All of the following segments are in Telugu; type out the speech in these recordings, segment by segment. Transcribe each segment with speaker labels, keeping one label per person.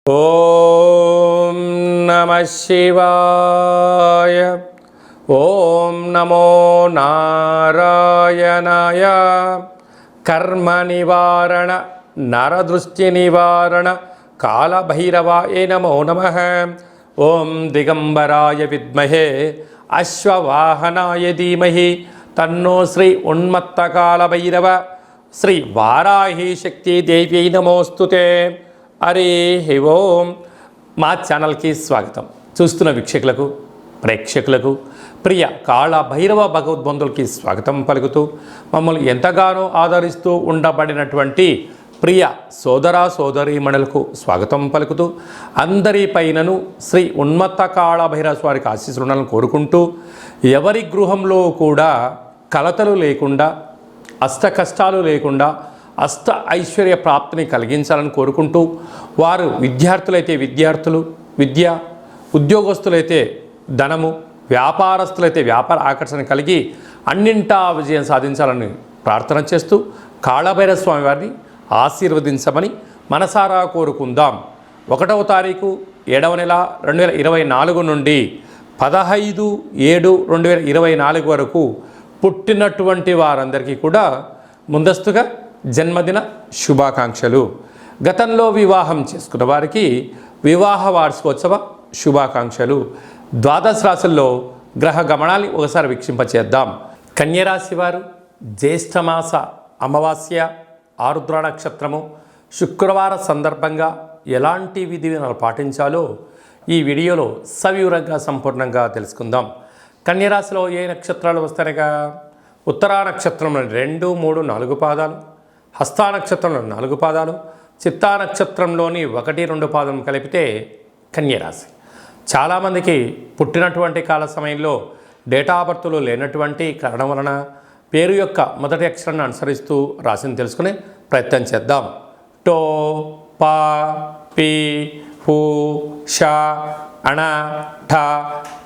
Speaker 1: ఓం నమః శివాయ. ఓం నమో నారాయణాయ. కర్మ నివారణ నరదృష్టి నివారణ కాళభైరవాయ నమో నమః. ఓం దిగంబరాయ విద్మహే అశ్వవాహనాయ ధీమహి తన్నో శ్రీ ఉన్మత్త కాళభైరవ శ్రీ వారాహి శక్తి దేవ్యై నమోస్తుతే. హరి ఓం. మా ఛానల్కి స్వాగతం. చూస్తున్న వీక్షకులకు ప్రేక్షకులకు ప్రియ కాళభైరవ భగవద్బంధులకి స్వాగతం పలుకుతూ మమ్మల్ని ఎంతగానో ఆదరిస్తూ ఉండబడినటువంటి ప్రియ సోదర సోదరీమణులకు స్వాగతం పలుకుతూ అందరి పైనను శ్రీ ఉన్మత్త కాళభైరవ స్వారికి ఆశీస్సులను కోరుకుంటూ ఎవరి గృహంలో కూడా కలతలు లేకుండా అష్ట కష్టాలు లేకుండా అష్ట ఐశ్వర్య ప్రాప్తిని కలిగించాలని కోరుకుంటూ వారు విద్యార్థులైతే విద్యార్థులు విద్య, ఉద్యోగస్తులైతే ధనము, వ్యాపారస్తులైతే వ్యాపార ఆకర్షణ కలిగి అన్నింటా విజయం సాధించాలని ప్రార్థన చేస్తూ కాళభైరవ స్వామి వారిని ఆశీర్వదించమని మనసారా కోరుకుందాం. 1వ తారీఖు 7వ నెల 2024 నుండి 15/7/2024 వరకు పుట్టినటువంటి వారందరికీ కూడా ముందస్తుగా జన్మదిన శుభాకాంక్షలు. గతంలో వివాహం చేసుకున్న వారికి వివాహ వార్షికోత్సవ శుభాకాంక్షలు. ద్వాదశ రాశుల్లో గ్రహ గమనాన్ని ఒకసారి వీక్షింపచేద్దాం. కన్యరాశి వారు జ్యేష్ఠమాస అమావాస్య ఆరుద్ర నక్షత్రము శుక్రవార సందర్భంగా ఎలాంటి విధి విధానాలు పాటించాలో ఈ వీడియోలో సవివరంగా సంపూర్ణంగా తెలుసుకుందాం. కన్యరాశిలో ఏ నక్షత్రాలు వస్తాయిగా? ఉత్తరా నక్షత్రంలో 2, 3, 4 పాదాలు, హస్తా నక్షత్రంలో 4 పాదాలు, చిత్తా నక్షత్రంలోని 1, 2 పాదం కలిపితే కన్యరాశి. చాలామందికి పుట్టినటువంటి కాల సమయంలో డేటా ఆఫ్ బర్త్లు లేనటువంటి కారణం వలన పేరు యొక్క మొదటి అక్షరాన్ని అనుసరిస్తూ రాశిని తెలుసుకునే ప్రయత్నం చేద్దాం. టో, పా, పి, హు, ష, అణ, ఠ,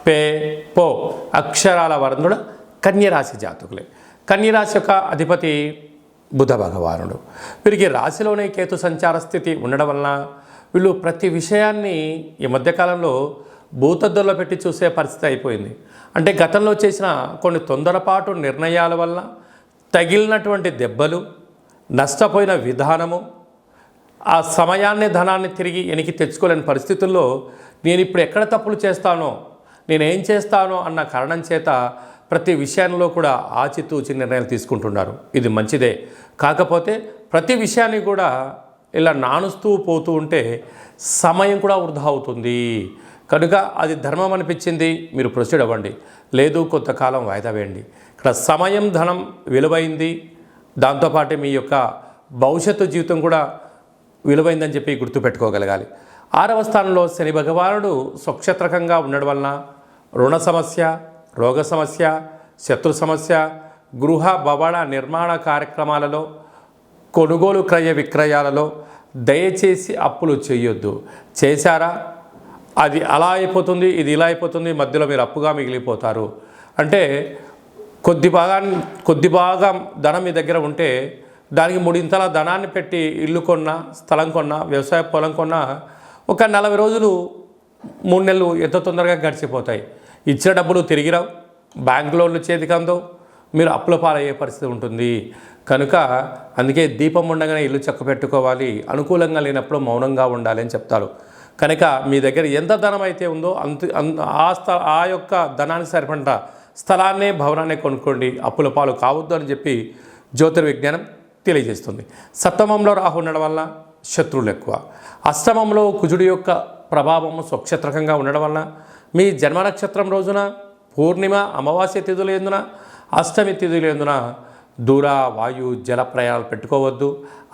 Speaker 1: పే, పో అక్షరాల వరుణుడు కన్యరాశి జాతకులే. కన్యరాశి యొక్క అధిపతి బుధ భగవానుడు. వీరికి రాశిలోనే కేతు సంచార స్థితి ఉండడం వలన వీళ్ళు ప్రతి విషయాన్ని ఈ మధ్యకాలంలో భూతద్దుల్లో పెట్టి చూసే పరిస్థితి అయిపోయింది. అంటే గతంలో చేసిన కొన్ని తొందరపాటు నిర్ణయాల వల్ల తగిలినటువంటి దెబ్బలు, నష్టపోయిన విధానము, ఆ సమయాన్ని ధనాన్ని తిరిగి వెనక్కి తెచ్చుకోలేని పరిస్థితుల్లో నేను ఇప్పుడు ఎక్కడ తప్పులు చేస్తానో, నేనేం చేస్తానో అన్న కారణం చేత ప్రతి విషయంలో కూడా ఆచితూచి నిర్ణయాలు తీసుకుంటున్నారు. ఇది మంచిదే. కాకపోతే ప్రతి విషయాన్ని కూడా ఇలా నానుస్తూ పోతూ ఉంటే సమయం కూడా వృధా అవుతుంది. కనుక అది ధర్మం అనిపించింది, మీరు ప్రొసీడ్ అవ్వండి. లేదు కొంతకాలం వాయిదా వేయండి. ఇక్కడ సమయం, ధనం విలువైంది. దాంతోపాటు మీ యొక్క భవిష్యత్తు జీవితం కూడా విలువైందని చెప్పి గుర్తుపెట్టుకోగలగాలి. 6వ స్థానంలో శని భగవానుడు స్వక్షేత్రకంగా ఉండడం వలన రుణ సమస్య, రోగ సమస్య, శత్రు సమస్య, గృహ భవన నిర్మాణ కార్యక్రమాలలో, కొనుగోలు క్రయ విక్రయాలలో దయచేసి అప్పులు చేయొద్దు. చేశారా అది అలా అయిపోతుంది, ఇది ఇలా అయిపోతుంది, మధ్యలో మీరు అప్పుగా మిగిలిపోతారు. అంటే కొద్ది భాగం ధనం మీ దగ్గర ఉంటే దానికి 3 ఇంతల ధనాన్ని పెట్టి ఇల్లు కొన్నా, స్థలం కొన్నా, వ్యవసాయ పొలం కొన్నా ఒక 40 రోజులు 3 నెలలు ఎంత తొందరగా గడిచిపోతాయి. ఇచ్చిన డబ్బులు తిరిగి రావు, బ్యాంక్ లోన్లు చేతికి అందవు, మీరు అప్పుల పాలయ్యే పరిస్థితి ఉంటుంది. కనుక అందుకే దీపం ఉండగానే ఇల్లు చక్క పెట్టుకోవాలి, అనుకూలంగా లేనప్పుడు మౌనంగా ఉండాలి అని చెప్తారు. కనుక మీ దగ్గర ఎంత ధనం అయితే ఉందో ఆ యొక్క ధనానికి సరిపడ స్థలాన్నే, భవనాన్ని కొనుక్కోండి, అప్పుల పాలు కావద్దు అని చెప్పి జ్యోతిర్విజ్ఞానం తెలియజేస్తుంది. సప్తమంలో రాహు ఉండడం వల్ల శత్రువులు ఎక్కువ. అష్టమంలో కుజుడి యొక్క ప్రభావము స్వక్షేత్రకంగా ఉండడం వలన మీ జన్మ నక్షత్రం రోజున పూర్ణిమ, అమావాస్య తిథులు ఎందున, అష్టమి తిథులు ఎందున దూర వాయు జల ప్రయాణాలు పెట్టుకోవద్దు.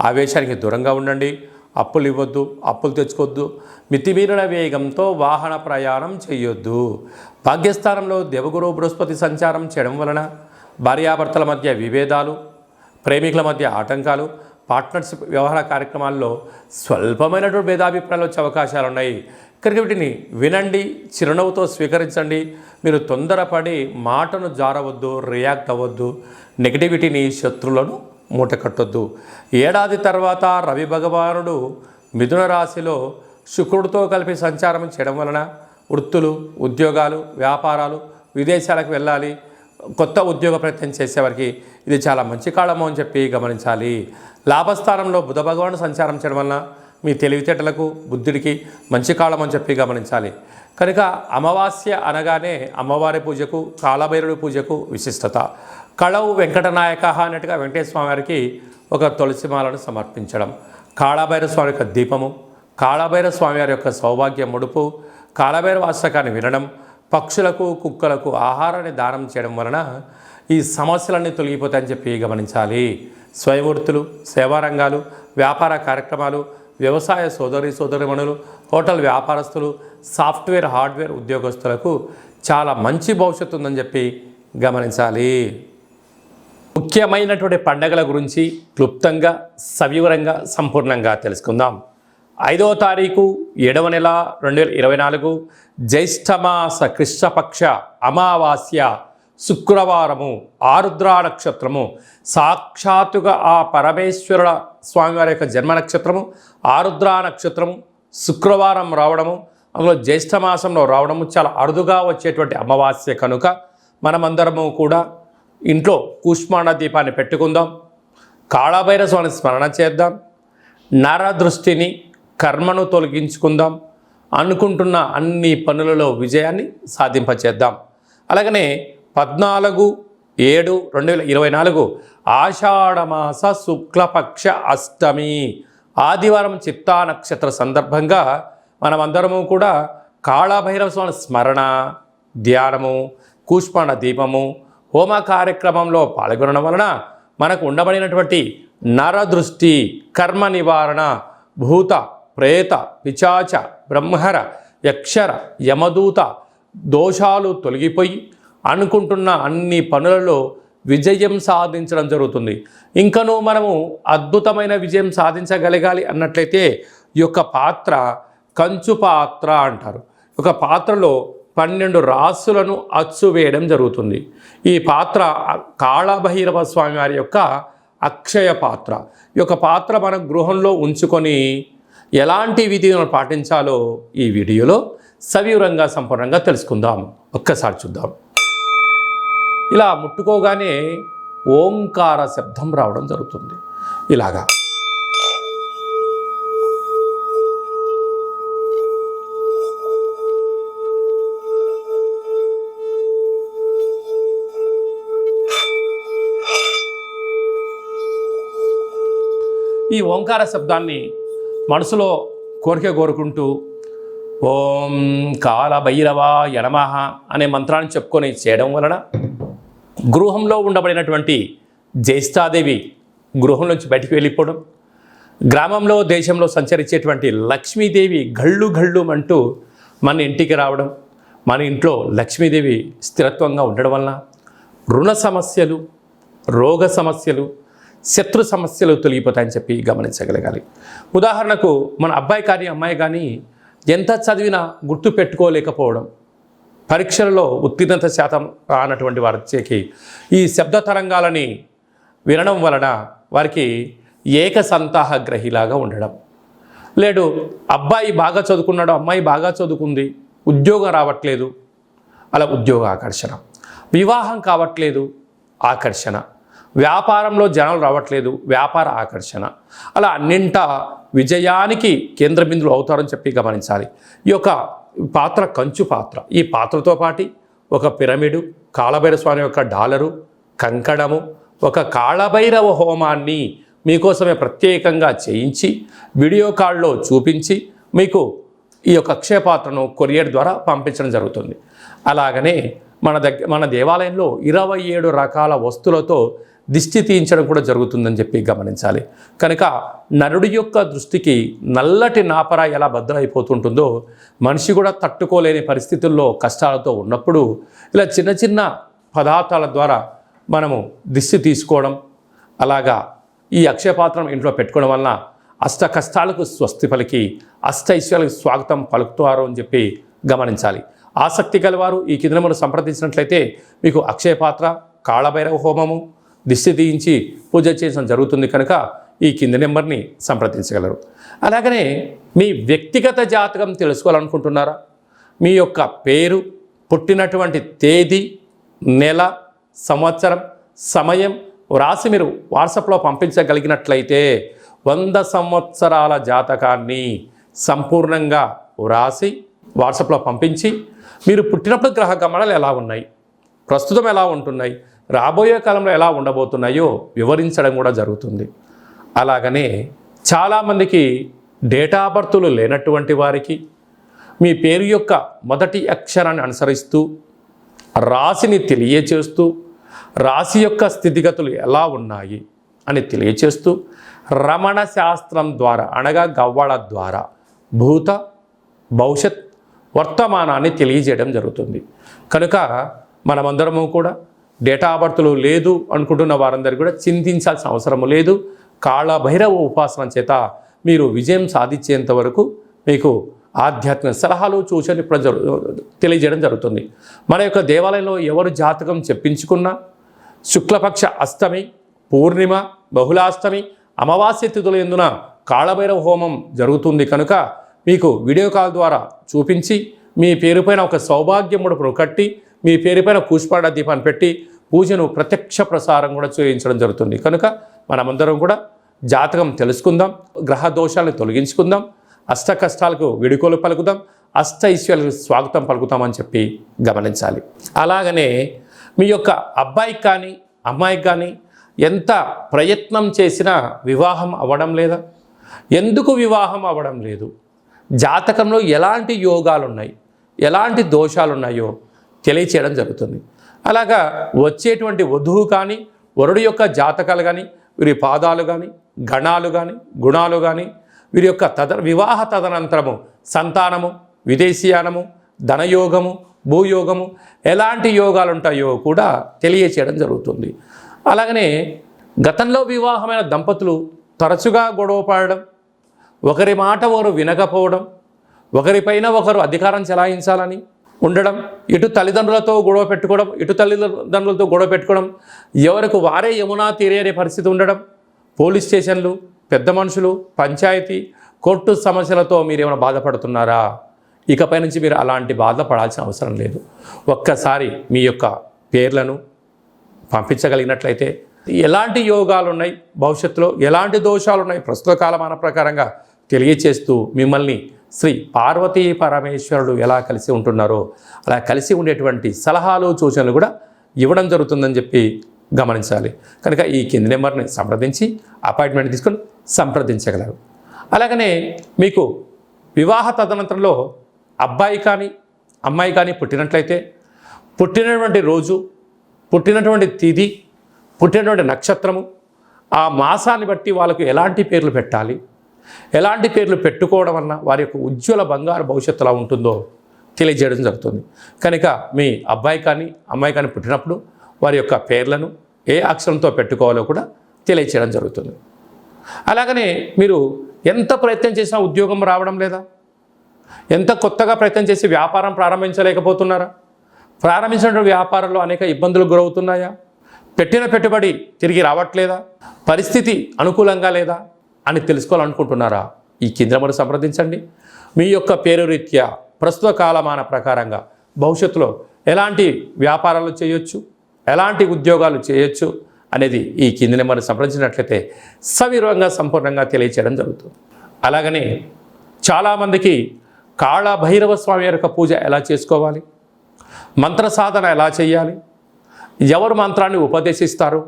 Speaker 1: ఆవేశానికి దూరంగా ఉండండి. అప్పులు ఇవ్వద్దు, అప్పులు తెచ్చుకోవద్దు. మితిమీరిన వేగంతో వాహన ప్రయాణం చేయొద్దు. భాగ్యస్థానంలో దేవగురు బృహస్పతి సంచారం చేయడం వలన భార్యాభర్తల మధ్య విభేదాలు, ప్రేమికుల మధ్య ఆటంకాలు, పార్ట్నర్షిప్ వ్యవహార కార్యక్రమాల్లో స్వల్పమైనటువంటి భేదాభిప్రాయాలు వచ్చే అవకాశాలు ఉన్నాయి. కనుక వీటిని వినండి, చిరునవ్వుతో స్వీకరించండి. మీరు తొందరపడి మాటను జారవద్దు, రియాక్ట్ అవ్వద్దు. నెగిటివిటీని, శత్రువులను మూట కట్టొద్దు. ఏడాది తర్వాత రవి భగవానుడు మిథున రాశిలో శుక్రుడితో కలిపి సంచారం చేయడం వలన వృత్తులు, ఉద్యోగాలు, వ్యాపారాలు, విదేశాలకు వెళ్ళాలి, కొత్త ఉద్యోగ ప్రయత్నం చేసేవారికి ఇది చాలా మంచి కాలము అని చెప్పి గమనించాలి. లాభస్థానంలో బుధ భగవానుడు సంచారం చేయడం వలన మీ తెలివితేటలకు, బుద్ధుడికి మంచి కాలం అని చెప్పి గమనించాలి. కనుక అమావాస్య అనగానే అమ్మవారి పూజకు, కాలభైరవుడి పూజకు విశిష్టత. కళవు వెంకటనాయక అన్నట్టుగా వెంకటేశ్వర స్వామి వారికి ఒక తులసిమాలను సమర్పించడం, కాళభైరవ స్వామి యొక్క దీపము, కాళభైరవ స్వామి వారి యొక్క సౌభాగ్య ముడుపు, కాళభైరవ అష్టకాన్ని వినడం, పక్షులకు, కుక్కలకు ఆహారాన్ని దానం చేయడం వలన ఈ సమస్యలన్నీ తొలగిపోతాయని చెప్పి గమనించాలి. స్వయంవృత్తులు, సేవారంగాలు, వ్యాపార కార్యక్రమాలు, వ్యవసాయ సోదరిమణులు, హోటల్ వ్యాపారస్తులు, సాఫ్ట్వేర్, హార్డ్వేర్ ఉద్యోగస్తులకు చాలా మంచి భవిష్యత్తు ఉందని చెప్పి గమనించాలి. ముఖ్యమైనటువంటి పండగల గురించి క్లుప్తంగా, సవివరంగా, సంపూర్ణంగా తెలుసుకుందాం. 5వ తారీఖు 7వ నెల 2024 జ్యేష్ఠమాస కృష్ణపక్ష అమావాస్య శుక్రవారము, ఆరుద్ర నక్షత్రము. సాక్షాత్తుగా ఆ పరమేశ్వరుల స్వామివారి యొక్క జన్మ నక్షత్రము ఆరుద్ర నక్షత్రము శుక్రవారం రావడము, అందులో జ్యేష్ఠమాసంలో రావడము చాలా అరుదుగా వచ్చేటువంటి అమావాస్య కనుక మనమందరము కూడా ఇంట్లో కూష్మాండ దీపాన్ని పెట్టుకుందాం, కాళభైరవ స్వామిని స్మరణ చేద్దాం, నరదృష్టిని, కర్మను తొలగించుకుందాం, అనుకుంటున్న అన్ని పనులలో విజయాన్ని సాధింపచేద్దాం. అలాగనే 14/7/2024 ఆషాఢమాస శుక్లపక్ష అష్టమి ఆదివారం చిత్తా నక్షత్ర సందర్భంగా మనమందరము కూడా కాళభైరవ స్వామి స్మరణ, ధ్యానము, కూష్మాండ దీపము, హోమ కార్యక్రమంలో పాల్గొనడం వలన మనకు ఉండబడినటువంటి నరదృష్టి, కర్మ నివారణ, భూత, ప్రేత, పిశాచ, బ్రహ్మర, యక్షర, యమదూత దోషాలు తొలగిపోయి అనుకుంటున్న అన్ని పనులలో విజయం సాధించడం జరుగుతుంది. ఇంకనూ మనము అద్భుతమైన విజయం సాధించగలగాలి అన్నట్లయితే ఈ యొక్క పాత్ర కంచు పాత్ర అంటారు. ఒక పాత్రలో 12 రాసులను అచ్చు వేయడం జరుగుతుంది. ఈ పాత్ర కాళభైరవ స్వామి వారి యొక్క అక్షయ పాత్ర. ఈ యొక్క పాత్ర మన గృహంలో ఉంచుకొని ఎలాంటి విధిని పాటించాలో ఈ వీడియోలో సవివరంగా, సంపూర్ణంగా తెలుసుకుందాం. ఒక్కసారి చూద్దాం. ఇలా ముట్టుకోగానే ఓంకార శబ్దం రావడం జరుగుతుంది. ఇలాగా ఈ ఓంకార శబ్దాన్ని మనసులో కోరుకుంటూ ఓం కాళభైరవాయ నమః అనే మంత్రాన్ని చెప్పుకొని చేయడం వలన గృహంలో ఉండబడినటువంటి జ్యేష్ఠాదేవి గృహం నుంచి బయటికి వెళ్ళిపోవడం, గ్రామంలో, దేశంలో సంచరించేటువంటి లక్ష్మీదేవి గళ్ళు గళ్ళు అంటూ మన ఇంటికి రావడం, మన ఇంట్లో లక్ష్మీదేవి స్థిరత్వంగా ఉండడం వలన రుణ సమస్యలు, రోగ సమస్యలు, శత్రు సమస్యలు తొలగిపోతాయని చెప్పి గమనించగలగాలి. ఉదాహరణకు మన అబ్బాయి కానీ అమ్మాయి కానీ ఎంత చదివినా గుర్తు పెట్టుకోలేకపోవడం, పరీక్షలలో ఉత్తీర్ణత శాతం రానటువంటి వారికి ఈ శబ్ద తరంగాలని వినడం వలన వారికి ఏకసంతాహ గ్రహిలాగా ఉండడం, లేడు అబ్బాయి బాగా చదువుకున్నాడు, అమ్మాయి బాగా చదువుకుంది, ఉద్యోగం రావట్లేదు, అలా ఉద్యోగ ఆకర్షణ, వివాహం కావట్లేదు ఆకర్షణ, వ్యాపారంలో జనాలు రావట్లేదు వ్యాపార ఆకర్షణ, అలా అన్నింట విజయానికి కేంద్ర బిందువులు అవుతారని చెప్పి గమనించాలి. ఈ యొక్క పాత్ర కంచు పాత్ర. ఈ పాత్రతో పాటు ఒక పిరమిడు, కాళభైరవ స్వామి యొక్క డాలరు, కంకణము, ఒక కాళభైరవ హోమాన్ని మీకోసమే ప్రత్యేకంగా చేయించి వీడియో కాల్లో చూపించి మీకు ఈ యొక్క అక్షయ పాత్రను కొరియర్ ద్వారా పంపించడం జరుగుతుంది. అలాగనే మన దేవాలయంలో 27 రకాల వస్తువులతో దిష్టి తీయించడం కూడా జరుగుతుందని చెప్పి గమనించాలి. కనుక నరుడి యొక్క దృష్టికి నల్లటి నాపర ఎలా బద్దలైపోతుంటుందో మనిషి కూడా తట్టుకోలేని పరిస్థితుల్లో కష్టాలతో ఉన్నప్పుడు ఇలా చిన్న చిన్న పదార్థాల ద్వారా మనము దిష్టి తీసుకోవడం, అలాగా ఈ అక్షయపాత్రం ఇంట్లో పెట్టుకోవడం వలన అష్ట కష్టాలకు స్వస్తి పలికి అష్ట ఐశ్వర్యాలకు స్వాగతం పలుకుతారు అని చెప్పి గమనించాలి. ఆసక్తి గలవారు ఈ కింద మనం సంప్రదించినట్లయితే మీకు అక్షయ పాత్ర, కాళభైరవ హోమము, దిష్టి తీయించి పూజ చేయడం జరుగుతుంది. కనుక ఈ కింది నెంబర్ని సంప్రదించగలరు. అలాగనే మీ వ్యక్తిగత జాతకం తెలుసుకోవాలనుకుంటున్నారా? మీ యొక్క పేరు, పుట్టినటువంటి తేదీ, నెల, సంవత్సరం, సమయం వ్రాసి మీరు వాట్సాప్లో పంపించగలిగినట్లయితే 100 సంవత్సరాల జాతకాన్ని సంపూర్ణంగా వ్రాసి వాట్సాప్లో పంపించి మీరు పుట్టినప్పుడు గ్రహ గమనాలు ఎలా ఉన్నాయి, ప్రస్తుతం ఎలా ఉంటున్నాయి, రాబోయే కాలంలో ఎలా ఉండబోతున్నాయో వివరించడం కూడా జరుగుతుంది. అలాగనే చాలామందికి డేటా బర్తులు లేనటువంటి వారికి మీ పేరు యొక్క మొదటి అక్షరాన్ని అనుసరిస్తూ రాశిని తెలియచేస్తూ రాశి యొక్క స్థితిగతులు ఎలా ఉన్నాయి అని తెలియచేస్తూ రమణ శాస్త్రం ద్వారా అనగా గవ్వళ ద్వారా భూత భవిష్యత్ వర్తమానాన్ని తెలియజేయడం జరుగుతుంది. కనుక మనమందరము కూడా డేటా బర్తులు లేదు అనుకుంటున్న వారందరూ కూడా చింతించాల్సిన అవసరం లేదు. కాళభైరవ ఉపాసన చేత మీరు విజయం సాధించేంత వరకు మీకు ఆధ్యాత్మిక సలహాలు సూచనలు తెలియజేయడం జరుగుతుంది. మన యొక్క దేవాలయంలో ఎవరు జాతకం చెప్పించుకున్నా శుక్లపక్ష అష్టమి, పూర్ణిమ, బహుళాష్టమి, అమావాస్య తిథుల యందున కాళభైరవ హోమం జరుగుతుంది. కనుక మీకు వీడియో కాల్ ద్వారా చూపించి మీ పేరుపైన ఒక సౌభాగ్య ముడుపును కట్టి మీ పేరుపైన కూష్పాడ దీపాన్ని పెట్టి పూజను ప్రత్యక్ష ప్రసారం కూడా చేయించడం జరుగుతుంది. కనుక మనమందరం కూడా జాతకం తెలుసుకుందాం, గ్రహ దోషాలను తొలగించుకుందాం, అష్ట కష్టాలకు విడుకోలు పలుకుదాం, అష్ట ఐశ్వర్యాలకు స్వాగతం పలుకుతామని చెప్పి గమనించాలి. అలాగనే మీ యొక్క అబ్బాయికి కానీ అమ్మాయికి కానీ ఎంత ప్రయత్నం చేసినా వివాహం అవ్వడం లేదా? ఎందుకు వివాహం అవ్వడం లేదు? జాతకంలో ఎలాంటి యోగాలు ఉన్నాయి, ఎలాంటి దోషాలు ఉన్నాయో తెలియచేయడం జరుగుతుంది. అలాగా వచ్చేటువంటి వధువు కానీ వరుడు యొక్క జాతకాలు కానీ వీరి పాదాలు కానీ గణాలు కానీ గుణాలు కానీ వీరి యొక్క వివాహ తదనంతరము సంతానము, విదేశీయానము, ధనయోగము, భూయోగము ఎలాంటి యోగాలు ఉంటాయో కూడా తెలియచేయడం జరుగుతుంది. అలాగనే గతంలో వివాహమైన దంపతులు తరచుగా గొడవ పడడం, ఒకరి మాట ఒకరు వినకపోవడం, ఒకరిపైన ఒకరు అధికారం చెలాయించాలని ఉండడం, ఇటు తల్లిదండ్రులతో గొడవ పెట్టుకోవడం, ఇటు తల్లిదండ్రులతో గొడవ పెట్టుకోవడం, ఎవరికి వారే యమునా తీరే పరిస్థితి ఉండడం, పోలీస్ స్టేషన్లు, పెద్ద మనుషులు, పంచాయతీ, కోర్టు సమస్యలతో మీరు ఏమైనా బాధపడుతున్నారా? ఇకపై నుంచి మీరు అలాంటి బాధపడాల్సిన అవసరం లేదు. ఒక్కసారి మీ యొక్క పేర్లను పంపించగలిగినట్లయితే ఎలాంటి యోగాలు ఉన్నాయి, భవిష్యత్తులో ఎలాంటి దోషాలు ఉన్నాయి ప్రస్తుత కాలమాన ప్రకారంగా తెలియచేస్తూ మిమ్మల్ని శ్రీ పార్వతీ పరమేశ్వరుడు ఎలా కలిసి ఉంటున్నారో అలా కలిసి ఉండేటువంటి సలహాలు సూచనలు కూడా ఇవ్వడం జరుగుతుందని చెప్పి గమనించాలి. కనుక ఈ కింది నెంబర్ని సంప్రదించి అపాయింట్మెంట్ తీసుకొని సంప్రదించగలరు. అలాగనే మీకు వివాహ తదనంతరంలో అబ్బాయి కానీ అమ్మాయి కానీ పుట్టినట్లయితే పుట్టినటువంటి రోజు, పుట్టినటువంటి తిథి, పుట్టినటువంటి నక్షత్రము, ఆ మాసాన్ని బట్టి వాళ్ళకు ఎలాంటి పేర్లు పెట్టాలి, ఎలాంటి పేర్లు పెట్టుకోవడం వలన వారి యొక్క ఉజ్వల బంగారు భవిష్యత్తు ఎలా ఉంటుందో తెలియజేయడం జరుగుతుంది. కనుక మీ అబ్బాయి కానీ అమ్మాయి కానీ పుట్టినప్పుడు వారి యొక్క పేర్లను ఏ అక్షరంతో పెట్టుకోవాలో కూడా తెలియచేయడం జరుగుతుంది. అలాగనే మీరు ఎంత ప్రయత్నం చేసినా ఉద్యోగం రావడం లేదా? ఎంత కొత్తగా ప్రయత్నం చేసి వ్యాపారం ప్రారంభించలేకపోతున్నారా? ప్రారంభించినటువంటి వ్యాపారంలో అనేక ఇబ్బందులకు గురవుతున్నాయా? పెట్టిన పెట్టుబడి తిరిగి రావట్లేదా? పరిస్థితి అనుకూలంగా లేదా అని తెలుసుకోవాలనుకుంటున్నారా? ఈ కేంద్రమును సంప్రదించండి. మీ యొక్క పేరు రీత్యా ప్రస్తుత కాలమాన ప్రకారంగా భవిష్యత్తులో ఎలాంటి వ్యాపారాలు చేయొచ్చు, ఎలాంటి ఉద్యోగాలు చేయొచ్చు అనేది ఈ కింది నెంబర్ని సంప్రదించినట్లయితే సవివరంగా సంపూర్ణంగా తెలియచేయడం జరుగుతుంది. అలాగనే చాలామందికి కాళభైరవ స్వామి యొక్క పూజ ఎలా చేసుకోవాలి, మంత్ర సాధన ఎలా చేయాలి, ఎవరు మంత్రాన్ని ఉపదేశిస్తారు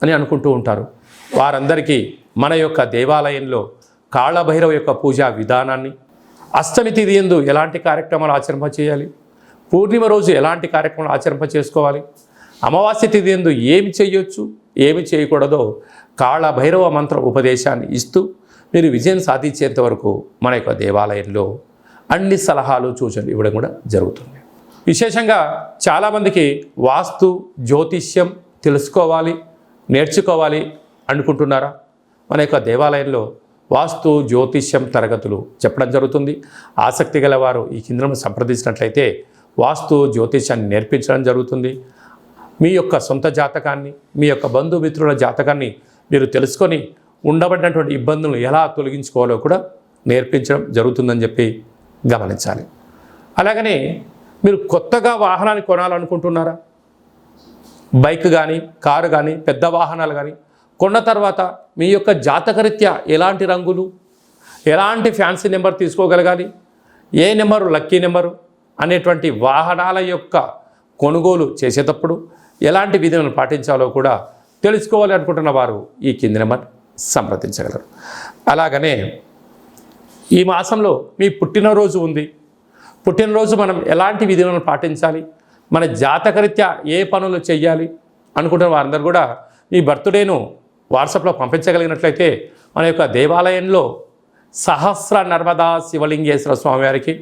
Speaker 1: అని అనుకుంటూ ఉంటారు. వారందరికీ మన యొక్క దేవాలయంలో కాళభైరవ యొక్క పూజా విధానాన్ని, అష్టమి తిథి యందు ఎలాంటి కార్యక్రమాలు ఆచరింప చేయాలి, పూర్ణిమ రోజు ఎలాంటి కార్యక్రమాలు ఆచరింప చేసుకోవాలి, అమావాస్య తిథి యందు ఏమి చేయొచ్చు, ఏమి చేయకూడదో కాళభైరవ మంత్ర ఉపదేశాన్ని ఇస్తూ మీరు విజయం సాధించేంత వరకు మన యొక్క దేవాలయంలో అన్ని సలహాలు సూచనలు ఇవ్వడం కూడా జరుగుతుంది. విశేషంగా చాలామందికి వాస్తు జ్యోతిష్యం తెలుసుకోవాలి, నేర్చుకోవాలి అనుకుంటున్నారా? మన యొక్క దేవాలయంలో వాస్తు జ్యోతిష్యం తరగతులు చెప్పడం జరుగుతుంది. ఆసక్తి గల వారు ఈ కేంద్రం సంప్రదించినట్లయితే వాస్తు జ్యోతిష్యాన్ని నేర్పించడం జరుగుతుంది. మీ యొక్క సొంత జాతకాన్ని, మీ యొక్క బంధుమిత్రుల జాతకాన్ని మీరు తెలుసుకొని ఉండబడినటువంటి ఇబ్బందులను ఎలా తొలగించుకోవాలో కూడా నేర్పించడం జరుగుతుందని చెప్పి గమనించాలి. అలాగనే మీరు కొత్తగా వాహనాన్ని కొనాలనుకుంటున్నారా? బైక్ కానీ, కారు కానీ, పెద్ద వాహనాలు కానీ కొన్న తర్వాత మీ యొక్క జాతకరీత్యా ఎలాంటి రంగులు, ఎలాంటి ఫ్యాన్సీ నెంబర్ తీసుకోగలగాలి, ఏ నెంబరు లక్కీ నెంబరు అనేటువంటి వాహనాల యొక్క కొనుగోలు చేసేటప్పుడు ఎలాంటి విధులను పాటించాలో కూడా తెలుసుకోవాలి అనుకుంటున్న వారు ఈ కింది నెంబర్ సంప్రదించగలరు. అలాగనే ఈ మాసంలో మీ పుట్టినరోజు ఉంది. పుట్టినరోజు మనం ఎలాంటి విధులను పాటించాలి, మన జాతకరీత్యా ఏ పనులు చేయాలి అనుకుంటున్న వారందరూ కూడా మీ బర్త్డేను వాట్సాప్లో పంపించగలిగినట్లయితే మన యొక్క దేవాలయంలో సహస్ర నర్మదా శివలింగేశ్వర స్వామివారికి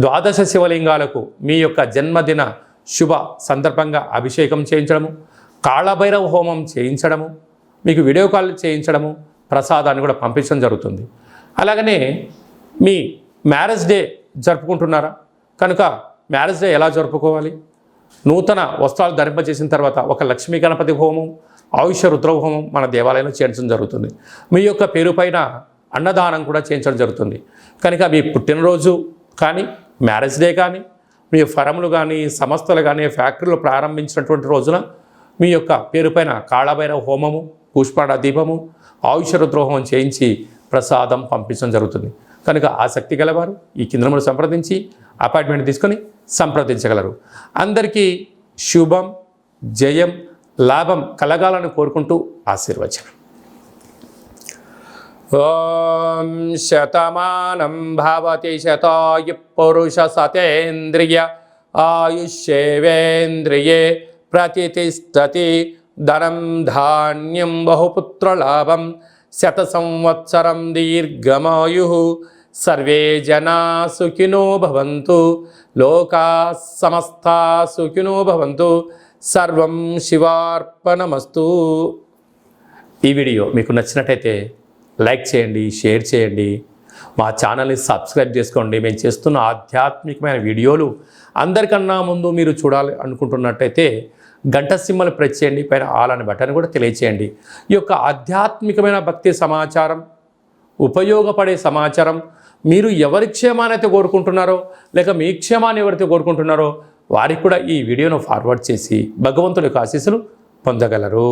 Speaker 1: 12 శివలింగాలకు మీ యొక్క జన్మదిన శుభ సందర్భంగా అభిషేకం చేయించడము, కాళభైరవ హోమం చేయించడము, మీకు వీడియో కాల్ చేయించడము, ప్రసాదాన్ని కూడా పంపించడం జరుగుతుంది. అలాగనే మీ మ్యారేజ్ డే జరుపుకుంటున్నారా కనుక మ్యారేజ్ డే ఎలా జరుపుకోవాలి, నూతన వస్త్రాలు ధరింపజేసిన తర్వాత ఒక లక్ష్మీ గణపతి హోమం, ఆయుష రుద్ర హోమం మన దేవాలయంలో చేయించడం జరుగుతుంది. మీ యొక్క పేరు పైన అన్నదానం కూడా చేయించడం జరుగుతుంది. కనుక మీ పుట్టినరోజు కానీ, మ్యారేజ్ డే కానీ, మీ ఫరములు కానీ, సంస్థలు కానీ, ఫ్యాక్టరీలు ప్రారంభించినటువంటి రోజున మీ యొక్క పేరు పైన కాళభైరవ హోమము, పుష్పాడ దీపము, ఆయుష రుద్ర హోమం చేయించి ప్రసాదం పంపించడం జరుగుతుంది. కనుక ఆసక్తి గలవారు ఈ కింద నెంబర్ సంప్రదించి అపాయింట్మెంట్ తీసుకొని సంప్రదించగలరు. అందరికీ శుభం, జయం, లాభం కలగాలని కోరుకుంటూ ఆశీర్వచనం. ఓం శతమానం భవతి శతాయు పురుష సతేంద్రియ ఆయుష్యేవేంద్రియే ప్రతిష్టతి ధనం ధాన్యం బహుపుత్రలాభం శత సంవత్సరం దీర్ఘమాయు సర్వే జనా సుఖినో భవంతు లోకా సమస్తా సుఖినో భవంతు సర్వం శివార్పణమస్తు. ఈ వీడియో మీకు నచ్చినట్టయితే లైక్ చేయండి, షేర్ చేయండి, మా ఛానల్ని సబ్స్క్రైబ్ చేసుకోండి. మేము చేస్తున్న ఆధ్యాత్మికమైన వీడియోలు అందరికన్నా ముందు మీరు చూడాలి అనుకుంటున్నట్టయితే గంట సింబల్ ప్రెస్ చేయండి, పైన ఆల్ అనే బటన్ కూడా తెలియచేయండి. ఈ యొక్క ఆధ్యాత్మికమైన భక్తి సమాచారం, ఉపయోగపడే సమాచారం మీరు ఎవరి క్షేమాన్ని అయితే కోరుకుంటున్నారో లేక మీ క్షేమాన్ని ఎవరైతే కోరుకుంటున్నారో వారికి కూడా ఈ వీడియోను ఫార్వర్డ్ చేసి భగవంతుడి యొక్క ఆశీస్సులు పొందగలరు.